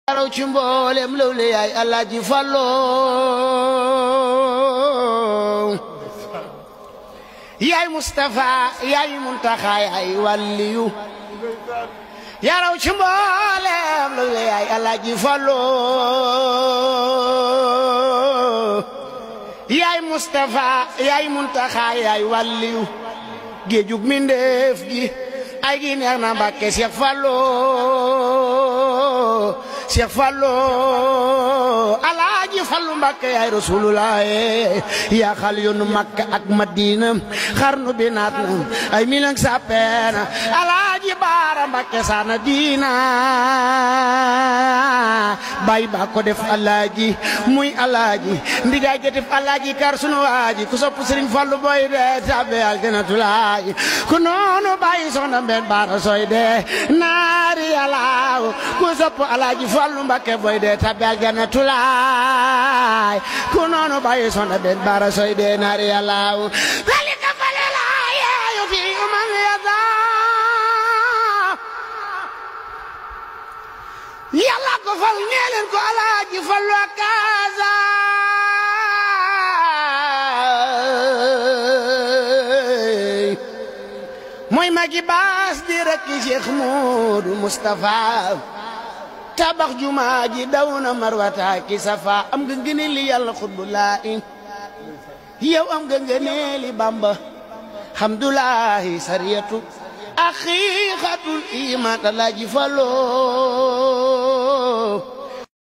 raw ci mboolem lawle yaay Alaaji Fallu yaay Mustafa yaay Muntaxa yaay waliyu yaa raw ci mboolem lawle yaay Alaaji Fallu yaay Mustafa yaay Muntaxa yaay waliyu géejug mindeef gi ay gi neex na Mbàkke Cheikh Fallu Cheikh Fallu Alaaji Fallu Mbàkke yaay Rasulullah yaa xal yoonu Makka ak Madina xarnu bi naat na ay milang sapeena Alaaji Baara Mbàkke saana diina bay ba ko def Alaaji muy Alaaji ndigaay ga def Alaaji kar sunu waaji ku sopp Sëriñ Fallu boy de tabe aljanatulaay ku noonu bàyyi soxna Mbeen Baara soy de naari Yàlla ku sopp Alaaji Fallu Mbàkke boy de tabe aljanatulaay ku noonu bàyyi soxna Mbeen Baara soy de naari Yàlla zalika falilaahi yuti man yasa Yàlla ko fal ñeeleen ko Alaaji Fallu akaza mooy magi baas di rekki Cheikh Moodu Mustafa tabax jumaa ji daw na marwata ki safa am nga ngëneel li Yàlla xutbulaahi yow am nga ngëneel li Bamba hamdulaahi sariyatu aqiiqatul iman Alaaji Fallu